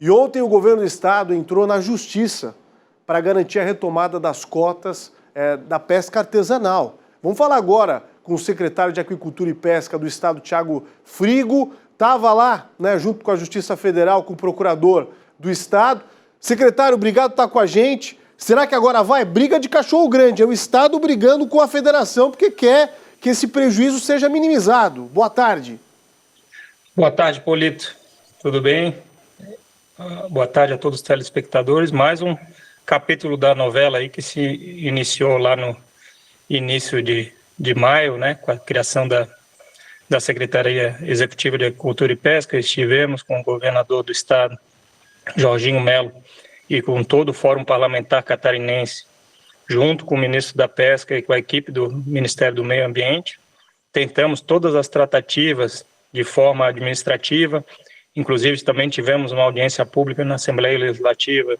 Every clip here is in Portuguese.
E ontem o governo do estado entrou na justiça para garantir a retomada das cotas da pesca artesanal. Vamos falar agora com o secretário de Aquicultura e Pesca do estado, Thiago Frigo. Estava lá, né, junto com a Justiça Federal, com o procurador do estado. Secretário, obrigado por estar com a gente. Será que agora vai? Briga de cachorro grande. É o estado brigando com a federação porque quer que esse prejuízo seja minimizado. Boa tarde. Boa tarde, Polito. Tudo bem? Boa tarde a todos os telespectadores. Mais um capítulo da novela aí que se iniciou lá no início de maio, né, com a criação da Secretaria Executiva de Agricultura e Pesca. Estivemos com o governador do estado, Jorginho Melo, e com todo o Fórum Parlamentar Catarinense, junto com o ministro da Pesca e com a equipe do Ministério do Meio Ambiente. Tentamos todas as tratativas de forma administrativa, inclusive também tivemos uma audiência pública na Assembleia Legislativa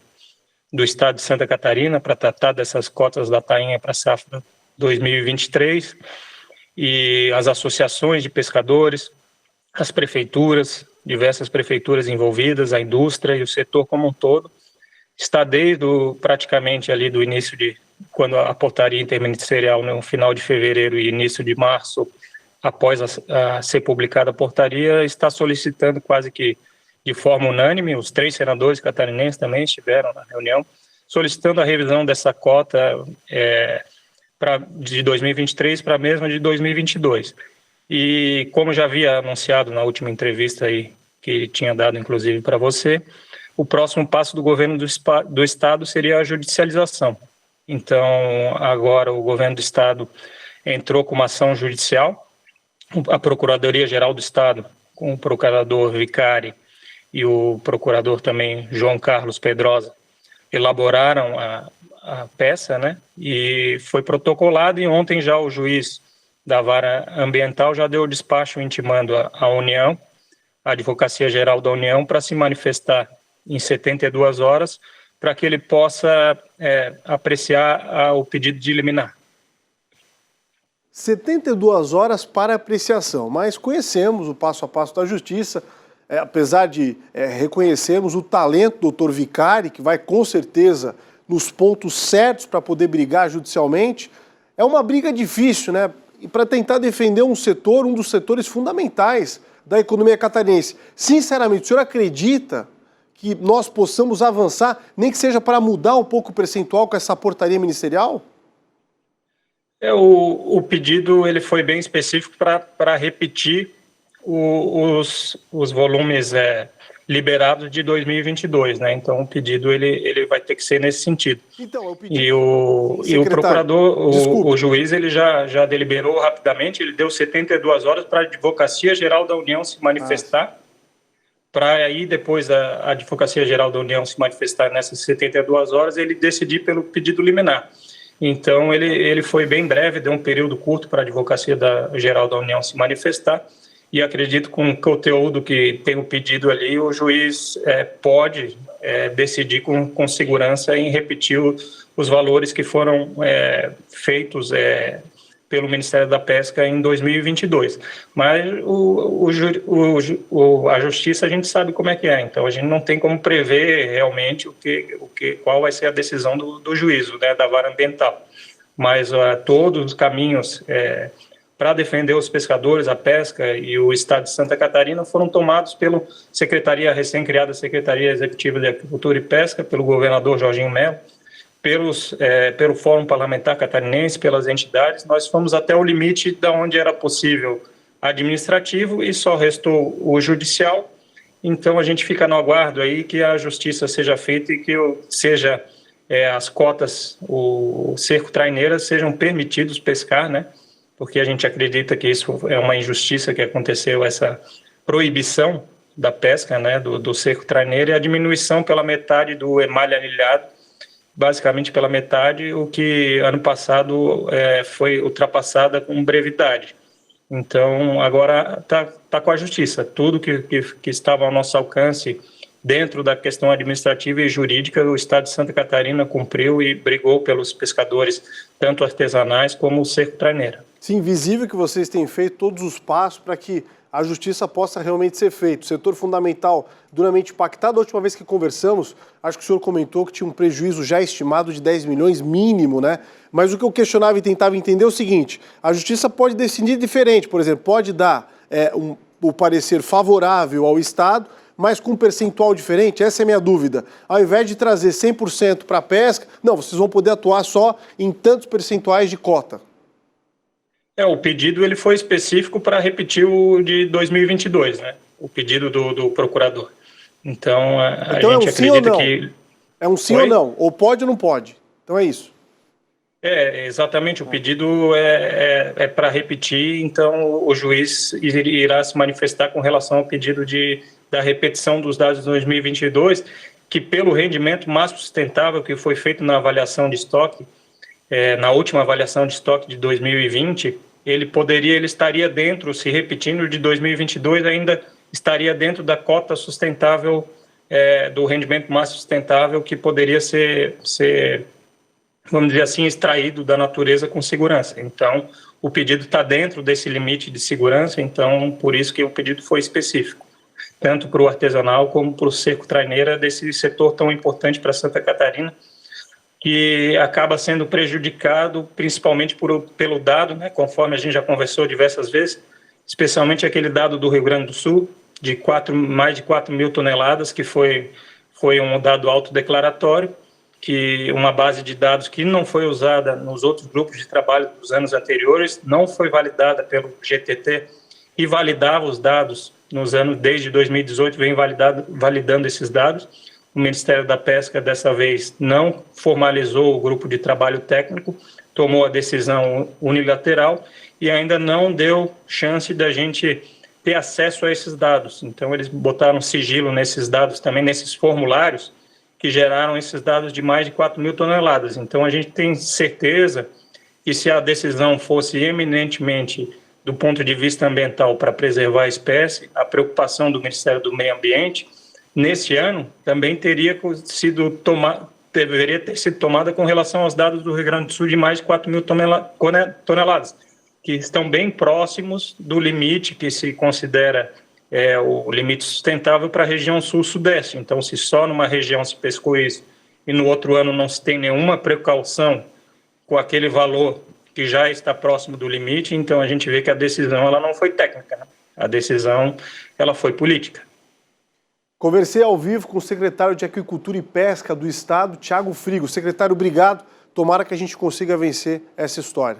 do Estado de Santa Catarina para tratar dessas cotas da tainha para a safra 2023, e as associações de pescadores, as prefeituras, diversas prefeituras envolvidas, a indústria e o setor como um todo, está desde praticamente ali do início quando a portaria interministerial no final de fevereiro e início de março, após a ser publicada a portaria, está solicitando quase que de forma unânime, os 3 senadores catarinenses também estiveram na reunião, solicitando a revisão dessa cota de 2023 para a mesma de 2022. E como já havia anunciado na última entrevista aí, que tinha dado inclusive para você, o próximo passo do governo do estado seria a judicialização. Então, agora o governo do estado entrou com uma ação judicial, a Procuradoria-Geral do Estado, com o procurador Vicari e o procurador também João Carlos Pedrosa, elaboraram a peça, né? E foi protocolado, e ontem já o juiz da Vara Ambiental já deu o despacho intimando a União, a Advocacia Geral da União, para se manifestar em 72 horas, para que ele possa apreciar o pedido de liminar. 72 horas para apreciação, mas conhecemos o passo a passo da Justiça, apesar de reconhecermos o talento do doutor Vicari, que vai com certeza nos pontos certos para poder brigar judicialmente. É uma briga difícil, né? E para tentar defender um dos setores fundamentais da economia catarinense. Sinceramente, o senhor acredita que nós possamos avançar, nem que seja para mudar um pouco o percentual com essa portaria ministerial? O pedido ele foi bem específico para repetir os volumes liberados de 2022, né? Então o pedido ele vai ter que ser nesse sentido. Então, pedido... E o procurador, o juiz, ele já deliberou rapidamente, ele deu 72 horas para a Advocacia Geral da União se manifestar, para aí depois a Advocacia Geral da União se manifestar nessas 72 horas, ele decidir pelo pedido liminar. Então ele foi bem breve, deu um período curto para a Advocacia Geral da União se manifestar, e acredito com o conteúdo que tem o pedido ali, o juiz pode decidir com segurança em repetir os valores que foram feitos pelo Ministério da Pesca em 2022. Mas a Justiça a gente sabe como é que é, então a gente não tem como prever realmente qual vai ser a decisão do juízo, né, da Vara Ambiental. Mas todos os caminhos para defender os pescadores, a pesca e o Estado de Santa Catarina foram tomados pela recém-criada Secretaria Executiva de Agricultura e Pesca, pelo governador Jorginho Melo, pelo Fórum Parlamentar Catarinense, pelas entidades. Nós fomos até o limite de onde era possível administrativo e só restou o judicial. Então a gente fica no aguardo aí que a justiça seja feita e que as cotas, o cerco traineira, sejam permitidos pescar, né? Porque a gente acredita que isso é uma injustiça que aconteceu, essa proibição da pesca, né, do cerco traineiro, e a diminuição pela metade do emalhe anilhado, basicamente pela metade, o que ano passado foi ultrapassada com brevidade. Então, agora está com a Justiça. Tudo que estava ao nosso alcance dentro da questão administrativa e jurídica, o Estado de Santa Catarina cumpriu e brigou pelos pescadores, tanto artesanais como o cerco traineiro. Sim, visível que vocês têm feito todos os passos para que a justiça possa realmente ser feita. O setor fundamental duramente impactado. A última vez que conversamos, acho que o senhor comentou que tinha um prejuízo já estimado de 10 milhões mínimo, né? Mas o que eu questionava e tentava entender é o seguinte: a justiça pode decidir diferente, por exemplo, pode dar o parecer favorável ao Estado, mas com um percentual diferente. Essa é a minha dúvida. Ao invés de trazer 100% para a pesca, não, vocês vão poder atuar só em tantos percentuais de cota. O pedido ele foi específico para repetir o de 2022, né? O pedido do procurador. Então, a gente acredita que... É um sim ou não? Ou pode ou não pode? Então é isso. Exatamente. O pedido é para repetir, então o juiz irá se manifestar com relação ao pedido da repetição dos dados de 2022, que pelo rendimento máximo sustentável que foi feito na avaliação de estoque, na última avaliação de estoque de 2020, ele estaria dentro, se repetindo de 2022, ainda estaria dentro da cota sustentável, do rendimento máximo sustentável, que poderia ser, vamos dizer assim, extraído da natureza com segurança. Então, o pedido está dentro desse limite de segurança, então, por isso que o pedido foi específico, tanto para o artesanal como para o cerco traineira desse setor tão importante para Santa Catarina, que acaba sendo prejudicado principalmente pelo dado, né, conforme a gente já conversou diversas vezes, especialmente aquele dado do Rio Grande do Sul, de mais de 4 mil toneladas, que foi um dado autodeclaratório, que uma base de dados que não foi usada nos outros grupos de trabalho dos anos anteriores, não foi validada pelo GTT e validava os dados nos anos, desde 2018, vem validando esses dados. O Ministério da Pesca, dessa vez, não formalizou o grupo de trabalho técnico, tomou a decisão unilateral e ainda não deu chance da gente ter acesso a esses dados. Então, eles botaram sigilo nesses dados também, nesses formulários, que geraram esses dados de mais de 4 mil toneladas. Então, a gente tem certeza que se a decisão fosse eminentemente do ponto de vista ambiental para preservar a espécie, a preocupação do Ministério do Meio Ambiente, nesse ano, também deveria ter sido tomada com relação aos dados do Rio Grande do Sul de mais de 4 mil toneladas, que estão bem próximos do limite que se considera o limite sustentável para a região sul-sudeste. Então, se só numa região se pescou isso e no outro ano não se tem nenhuma precaução com aquele valor que já está próximo do limite, então a gente vê que a decisão ela não foi técnica, né? A decisão ela foi política. Conversei ao vivo com o secretário de Agricultura e Pesca do Estado, Thiago Frigo. Secretário, obrigado. Tomara que a gente consiga vencer essa história.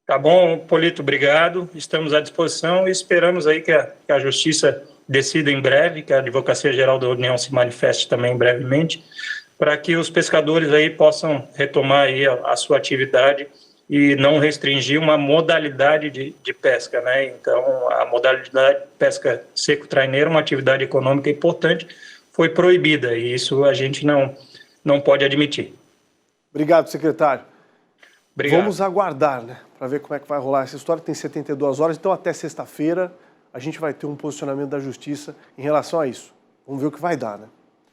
Tá bom, Polito, obrigado. Estamos à disposição e esperamos aí que a Justiça decida em breve, que a Advocacia Geral da União se manifeste também brevemente, para que os pescadores aí possam retomar aí a sua atividade e não restringir uma modalidade de pesca, né? Então, a modalidade de pesca seco-traineiro, uma atividade econômica importante, foi proibida e isso a gente não pode admitir. Obrigado, secretário. Obrigado. Vamos aguardar, né, para ver como é que vai rolar essa história. Tem 72 horas, então até sexta-feira a gente vai ter um posicionamento da Justiça em relação a isso. Vamos ver o que vai dar, né?